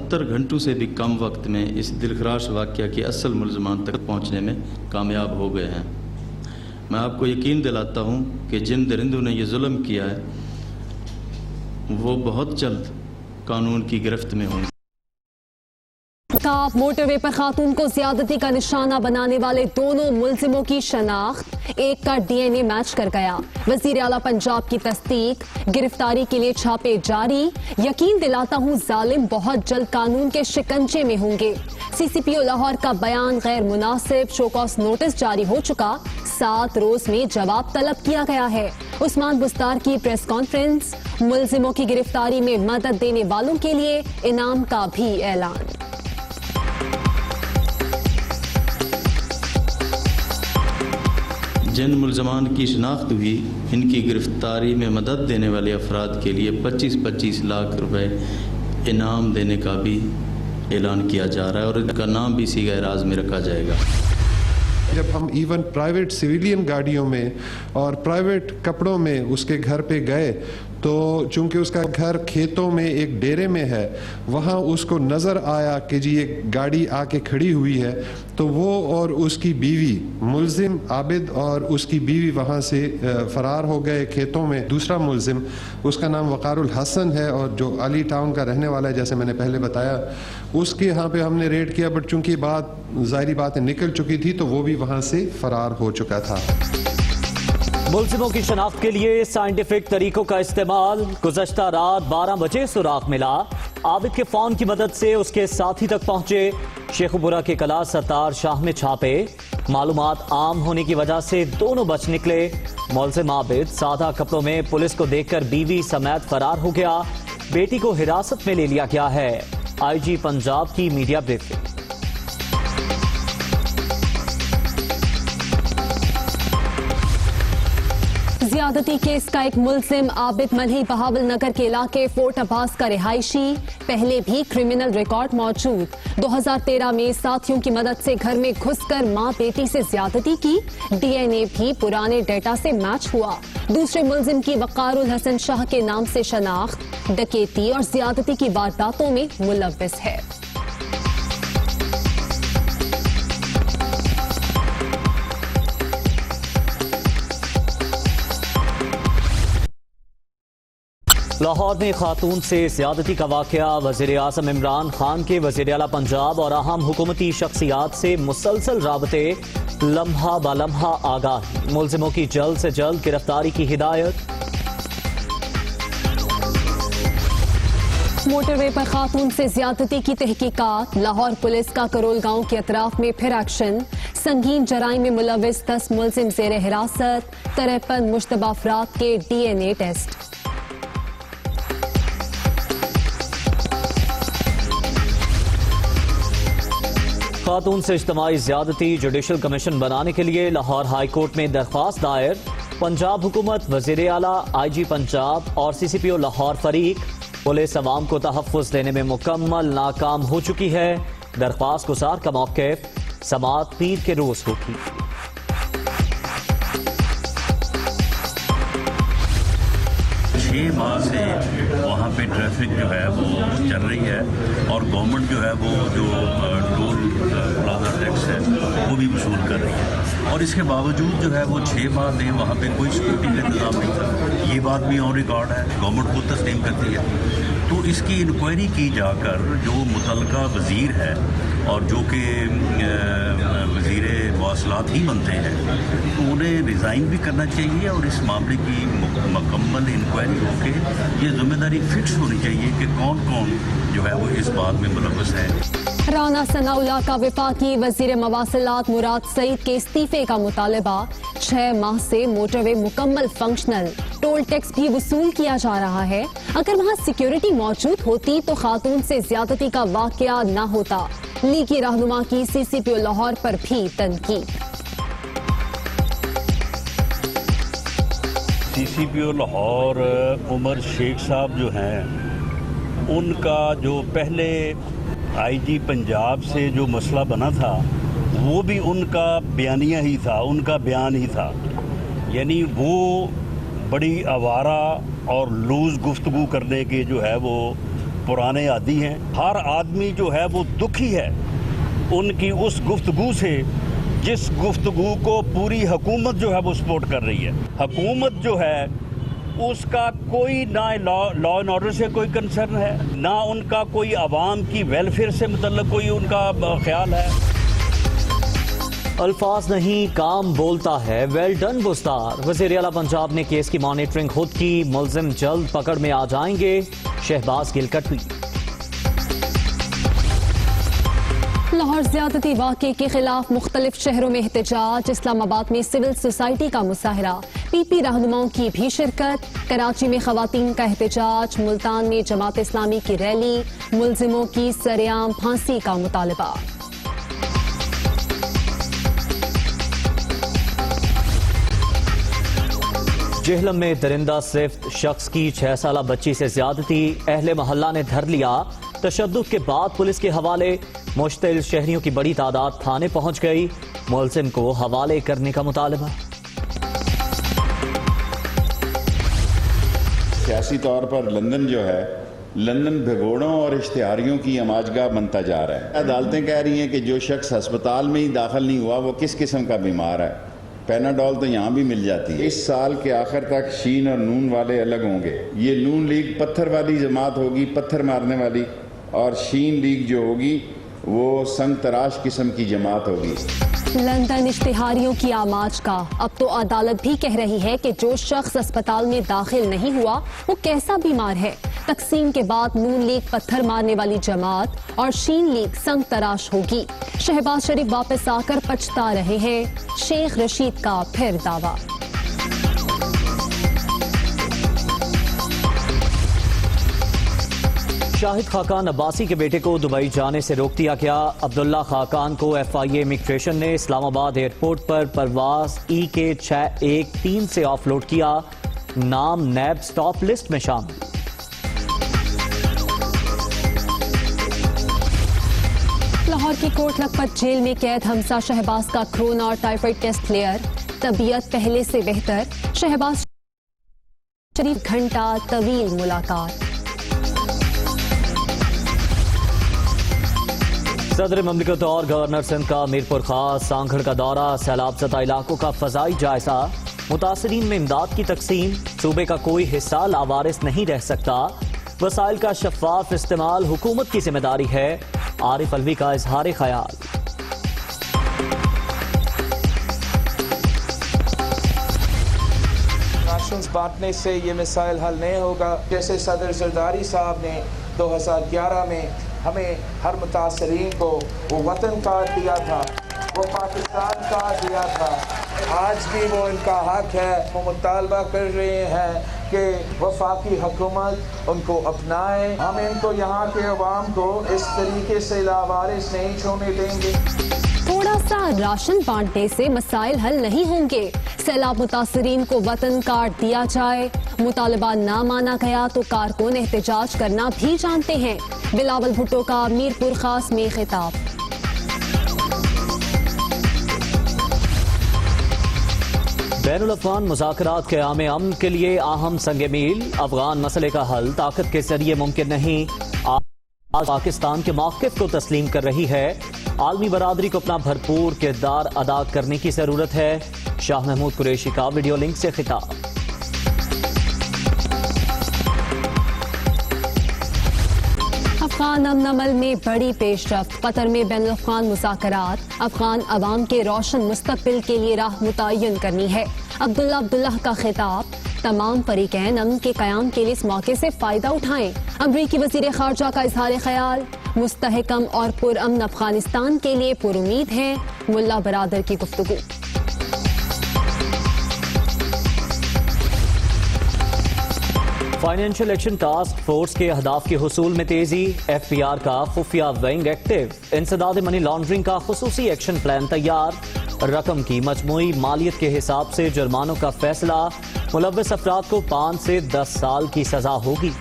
72 घंटों से भी कम वक्त में इस दिलखराश वाक़या के असल मुलज़मान तक पहुँचने में कामयाब हो गए हैं। मैं आपको यकीन दिलाता हूँ कि जिन दरिंदों ने ये जुल्म किया है वो बहुत जल्द कानून की गिरफ्त में होंगे। मोटरवे पर खातून को ज्यादती का निशाना बनाने वाले दोनों मुलजिमों की शनाख्त, एक का डीएनए मैच कर गया। वजीर आला पंजाब की तस्दीक, गिरफ्तारी के लिए छापे जारी। यकीन दिलाता हूँ जालिम बहुत जल्द कानून के शिकंजे में होंगे। सीसीपीओ लाहौर का बयान गैर मुनासिब, शोकॉस नोटिस जारी हो चुका। 7 रोज में जवाब तलब किया गया है। उस्मान बुस्तार की प्रेस कॉन्फ्रेंस। मुलजिमों की गिरफ्तारी में मदद देने वालों के लिए इनाम का भी ऐलान। जिन मुलजमान की शनाख्त हुई, इनकी गिरफ्तारी में मदद देने वाले अफराद के लिए 25-25 लाख रुपए इनाम देने का भी ऐलान किया जा रहा है और इनका नाम भी सीगा राज में रखा जाएगा। जब हम इवन प्राइवेट सिविलियन गाड़ियों में और प्राइवेट कपड़ों में उसके घर पे गए तो चूंकि उसका घर खेतों में एक डेरे में है, वहाँ उसको नज़र आया कि जी एक गाड़ी आके खड़ी हुई है, तो वो और उसकी बीवी मुलजिम आबिद और उसकी बीवी वहाँ से फ़रार हो गए खेतों में। दूसरा मुलजिम, उसका नाम वक़ारुल हसन है और जो अली टाउन का रहने वाला है, जैसे मैंने पहले बताया, उसके यहाँ पे हमने रेड किया, बट चूंकि बात ज़ाहिरी बात निकल चुकी थी तो वो भी वहाँ से फ़रार हो चुका था। मुलजिमों की शनाख्त के लिए साइंटिफिक तरीकों का इस्तेमाल। गुज़श्ता रात 12 बजे सुराग मिला। आबिद के फोन की मदद से उसके साथी तक पहुंचे। शेखुपुरा के कला सत्तार शाह में छापे। मालूमात आम होने की वजह से दोनों बच निकले। मुलजिम आबिद सादा कपड़ों में पुलिस को देखकर बीवी समेत फरार हो गया। बेटी को हिरासत में ले लिया गया है। आईजी पंजाब की मीडिया ब्रीफिंग। ज्यादती केस का एक मुलजिम आबिद मल्ही बहावल नगर के इलाके फोर्ट अब्बास का रिहायशी, पहले भी क्रिमिनल रिकॉर्ड मौजूद। 2013 में साथियों की मदद से घर में घुसकर मां बेटी से ज्यादती की। डीएनए भी पुराने डेटा से मैच हुआ। दूसरे मुलजिम की वक़ारुल हसन शाह के नाम से शनाख्त, डकैती और ज्यादती की वारदातों में मुलव्विस है। लाहौर में खातून से ज्यादती का वाकया। वज़ीर आज़म इमरान खान के वज़ीर आला पंजाब और अहम हुकूमती शख्सियात से मुसलसल राबते, लम्हा ब लम्हा आगाही। मुलजिमों की जल्द से जल्द गिरफ्तारी की हिदायत। मोटरवे पर खातून से ज्यादती की तहकीकात। लाहौर पुलिस का करोल गांव के अतराफ में फिर एक्शन। संगीन जराइम में मुलव्विस 10 मुलजिम ज़ेर हिरासत। 53 मुश्तबा अफराद के डीएनए टेस्ट। खातून से इज्तमाई ज्यादती जुडिशल कमीशन बनाने के लिए लाहौर हाई कोर्ट में दरख्वास्त दायर। पंजाब हुकूमत, वज़ीर आला, आईजी पंजाब और सीसीपीओ लाहौर फरीक पुलिस अवाम को तहफ़्फ़ुज़ देने में मुकम्मल नाकाम हो चुकी है। दरख्वास्त गुजार का मौक़िफ़ समाअत पीर के रोज़ होगी। 6 माह से वहाँ पे ट्रैफिक जो है वो चल रही है और गवर्नमेंट जो है वो जो टोल प्लाजा टैक्स है वो भी वसूल कर रही है, और इसके बावजूद जो है वो 6 माह से वहाँ पे कोई सिक्योरिटी का इंतजाम नहीं था। ये बात भी ऑन रिकॉर्ड है, गवर्नमेंट खुद तस्लीम करती है। तो इसकी इंक्वायरी की जाकर जो मुतल्लिका वज़ीर है और जो कि वज़ीर मवासलात ही बनते हैं, तो उन्हें रिज़ाइन भी करना चाहिए और इस मामले की मुकम्मल इंक्वायरी होके ये जिम्मेदारी फिक्स होनी चाहिए कि कौन कौन जो है वो इस बात में मुलव्वस है। राना सनाउल्लाह का वफाकी वज़ीर मवासलात मुराद सईद के इस्तीफे का मुतालबा। 6 माह से मोटरवे मुकम्मल फंक्शनल, टोल टैक्स भी वसूल किया जा रहा है। अगर वहाँ सिक्योरिटी मौजूद होती तो खातून से ज्यादती का वाकया न होता। लीगी रहनुमा की सीसीपीओ लाहौर पर भी तनकीद। सीसीपीओ लाहौर उमर शेख साहब जो हैं, उनका जो पहले आईजी पंजाब से जो मसला बना था वो भी उनका बयानिया ही था, उनका बयान ही था। यानी वो बड़ी आवारा और लूज गुफ्तगू करने के जो है वो पुराने आदी हैं। हर आदमी जो है वो दुखी है उनकी उस गुफ्तगू से जिस गुफ्तगू को पूरी हुकूमत जो है वो सपोर्ट कर रही है। हुकूमत जो है उसका कोई ना लॉ एंड ऑर्डर से कोई कंसर्न है, ना उनका कोई आवाम की वेलफेयर से मुतल्लिक कोई उनका ख्याल है। अल्फाज नहीं काम बोलता है, वेल डन बुज़दार। वज़ीर आला पंजाब ने केस की मॉनिटरिंग खुद की, मुल्जिम जल्द पकड़ में आ जाएंगे। शहबाज गिल का ट्वीट। लाहौर ज़्यादती वाक़े के खिलाफ मुख्तलिफ शहरों में एहतजाज, इस्लामाबाद में सिविल सोसाइटी का मुजाहरा, पीपी रहनुमाओं की भी शिरकत, कराची में खवातीन का एहतजाज, मुल्तान में जमात इस्लामी की रैली, मुल्जिमों की सरेआम फांसी का मुतालबा। जेहलम में दरिंदा सिफ्त शख्स की 6 साला बच्ची से ज्यादती, अहले मोहल्ला ने धर लिया। तशद्दुद के बाद पुलिस के हवाले, मुश्तिल शहरियों की बड़ी तादाद थाने पहुंच गई। मुलजिम को हवाले करने का मुतालबा। सियासी तौर पर लंदन जो है, लंदन भगोड़ों और इश्तिहारियों की अमाजगाह बनता जा रहा है। अदालतें कह रही हैं कि जो शख्स अस्पताल में ही दाखिल नहीं हुआ वो किस किस्म का बीमार है। पैनाडोल तो यहाँ भी मिल जाती है। इस साल के आखिर तक शीन और नून वाले अलग होंगे। ये नून लीग पत्थर वाली जमात होगी, पत्थर मारने वाली, और शीन लीग जो होगी वो संग तराश किस्म की जमात होगी। लंदन इश्तिहारियों की आमाज का, अब तो अदालत भी कह रही है कि जो शख्स अस्पताल में दाखिल नहीं हुआ वो कैसा बीमार है। तकसीम के बाद नून लीग पत्थर मारने वाली जमात और शीन लीग संग तराश होगी। शहबाज शरीफ वापस आकर पछता रहे हैं, शेख रशीद का फिर दावा। शाहिद खाकान अब्बासी के बेटे को दुबई जाने से रोक दिया गया। अब्दुल्ला खाकान को FIA इमिग्रेशन ने इस्लामाबाद एयरपोर्ट पर परवाज EK 613 से ऑफलोड किया। नाम नैब स्टॉप लिस्ट में शामिल। लाहौर की कोट लखपत जेल में कैद हमजा शहबाज का कोरोना और टाइफाइड टेस्ट क्लियर, तबीयत पहले से बेहतर। शहबाज शरीफ घंटा तवील मुलाकात। सदर ममलिकत और गवर्नर सिंध का मीरपुर खास सांखड़ का दौरा, सैलाब ज़दा इलाकों का फजाई जायजा, मुतासरीन में इमदाद की तकसीम। सूबे का कोई हिस्सा लावारिस नहीं रह सकता, वसाइल का शफाफ इस्तेमाल हुकूमत की जिम्मेदारी है। आरिफ अलवी का इजहार ख्याल। राशन बांटने से ये मिसाइल हल नहीं होगा। जैसे सदर जरदारी साहब ने 2011 में हमें हर मुतासरीन को वो वतन कार्ड दिया था, वो पाकिस्तान कार्ड दिया था, आज भी वो इनका हक है। वो मुतालबा कर रहे हैं कि वफाकी हुकूमत उनको अपनाए। हम इनको यहाँ के अवाम को इस तरीके से लावारिस नहीं छोड़ने देंगे। थोड़ा सा राशन बांटने से मसाइल हल नहीं होंगे। सैलाब मुतासरीन को वतन कार्ड दिया जाए। मुतालबा ना माना गया तो कारकुन एहतजाज करना भी जानते हैं। बिलावल भुट्टो का मीरपुर खास में खिताब। बैनुल अफ़गान मुज़ाकरात क़याम अमन के लिए अहम संग मील। अफगान मसले का हल ताकत के जरिए मुमकिन नहीं। आज पाकिस्तान के मौक़िफ़ को तस्लीम कर रही है। आलमी बरादरी को अपना भरपूर किरदार अदा करने की जरूरत है। शाह महमूद कुरैशी का वीडियो लिंक से खिताब। अफगान अमन अमल में बड़ी पेशरफ्त। कतर में बैनुल अफ़गान मुज़ाकरात। अफगान अवाम के रोशन मुस्तक़बिल के लिए राह मुतय्यन करनी है। अब्दुल्ला का खिताब। तमाम फरीकैन अमन के क़याम के लिए इस मौके से फ़ायदा उठाएं। अमरीकी वज़ीर ख़ारजा का इज़हार ख़याल। मुस्तहकम और पुरअमन अफ़गानिस्तान के लिए पुरुमीद है। मुल्ला बरादर की गुफ्तगू। फाइनेंशियल एक्शन टास्क फोर्स के अहदाफ के हुसूल में तेजी। FPR का खुफिया विंग एक्टिव। इंसदाद मनी लॉन्ड्रिंग का खुसूसी एक्शन प्लान तैयार। रकम की मजमूई मालियत के हिसाब से जुर्मानों का फैसला। मुलव्वस अफराद को 5 से 10 साल की सजा होगी।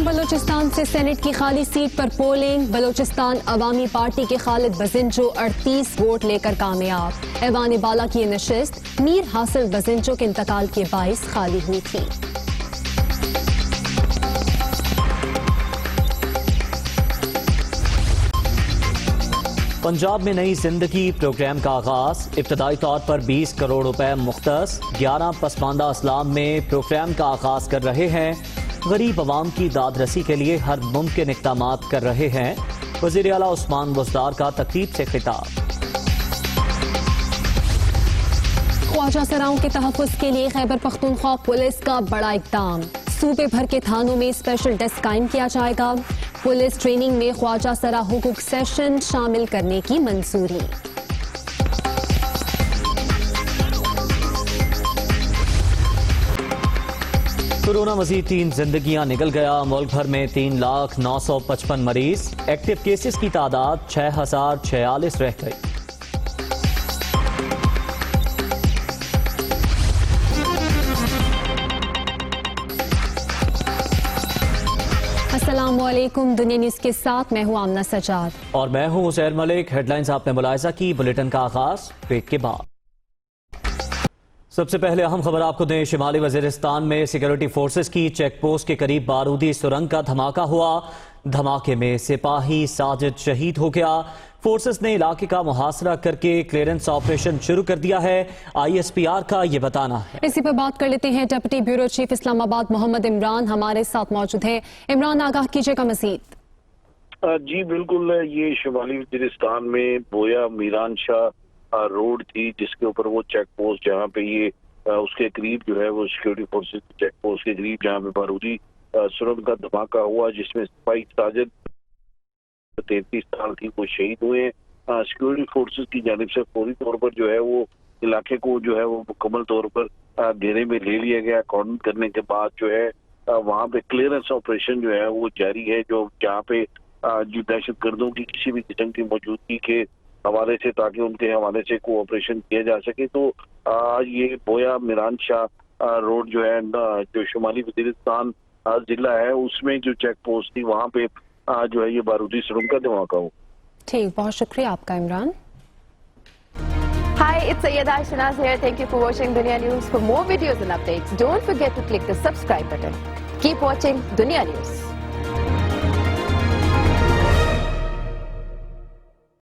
बलूचिस्तान से सेनेट की खाली सीट पर पोलिंग। बलूचिस्तान अवामी पार्टी के खालिद बजिंजो 38 वोट लेकर कामयाब। ऐवान बाला की ये नशिस्त मीर हासिल बजिंजो के इंतकाल के बाइस खाली हुई थी। पंजाब में नई जिंदगी प्रोग्राम का आगाज। इब्तदाई तौर पर 20 करोड़ रुपए मुख्तस 11 पसमानदा अजलाम में प्रोग्राम का आगाज कर रहे हैं। गरीब अवाम की दादरसी के लिए हर मुमकिन इक़दामात कर रहे हैं। वज़ीर आला उस्मान बुज़दार का तकरीब से खिताब। ख्वाजा सराओं के तहफ़्फ़ुज़ के लिए खैबर पख्तूनख्वा पुलिस का बड़ा इक़दाम। सूबे भर के थानों में स्पेशल डेस्क कायम किया जाएगा। पुलिस ट्रेनिंग में ख्वाजा सरा हुकूक सेशन शामिल करने की मंजूरी। कोरोना मजीद 3 जिंदगियां निकल गया। मुल्क भर में 3,0955 मरीज। एक्टिव केसेस की तादाद 6,046 रह गई। अस्सलामुअलैकुम, दुनिया न्यूज के साथ मैं हूं आमना सजाद और मैं हूं उज़ैर मलिक। हेडलाइंस आपने मुलाहिजा की। बुलेटिन का आगाज ब्रेक के बाद। सबसे पहले अहम खबर आपको दें। शिमाली वजीरिस्तान में सिक्योरिटी फोर्सेस की चेक पोस्ट के करीब बारूदी सुरंग का धमाका हुआ। धमाके में सिपाही साजिद शहीद हो गया। फोर्सेस ने इलाके का मुहासरा करके क्लियरेंस ऑपरेशन शुरू कर दिया है। ISPR का ये बताना है। इसी पर बात कर लेते हैं। Deputy bureau chief Islamabad Mohammad Imran हमारे साथ मौजूद है। इमरान, आगाह कीजिएगा मजीद। जी बिल्कुल, ये शिमाली वजीरिस्तान में बोया मीरान शाह रोड थी जिसके ऊपर वो चेक पोस्ट जहाँ पे ये उसके करीब जो है वो सिक्योरिटी फोर्सेस चेक पोस्ट के करीब जहाँ पे बारूदी सुरंग का धमाका हुआ जिसमें सिपाही साजिद 33 साल थी वो शहीद हुए। सिक्योरिटी फोर्सेस की जानिब से फौरी तौर पर जो है वो इलाके को जो है वो मुकम्मल तौर पर घेरे में ले लिया गया। कॉर्डन करने के बाद जो है वहाँ पे क्लियरेंस ऑपरेशन जो है वो जारी है, जो जहाँ पे जो दहशत गर्दों की किसी भी किस्म की मौजूदगी के हवाले से ताकि उनके हवाले से कोऑपरेशन किया जा सके। तो ये बोया मीरान शाह रोड जो है जो शुमाली वजीरिस्तान जिला है उसमें जो चेक पोस्ट थी वहाँ पे जो है ये बारूदी सुरंग का धमाका हो। ठीक, बहुत शुक्रिया आपका Imran. Hi, it's Sayyeda Shanaz here. Thank you for watching Dunia News. For more videos and updates, don't forget to click the subscribe button. Keep watching Dunia News.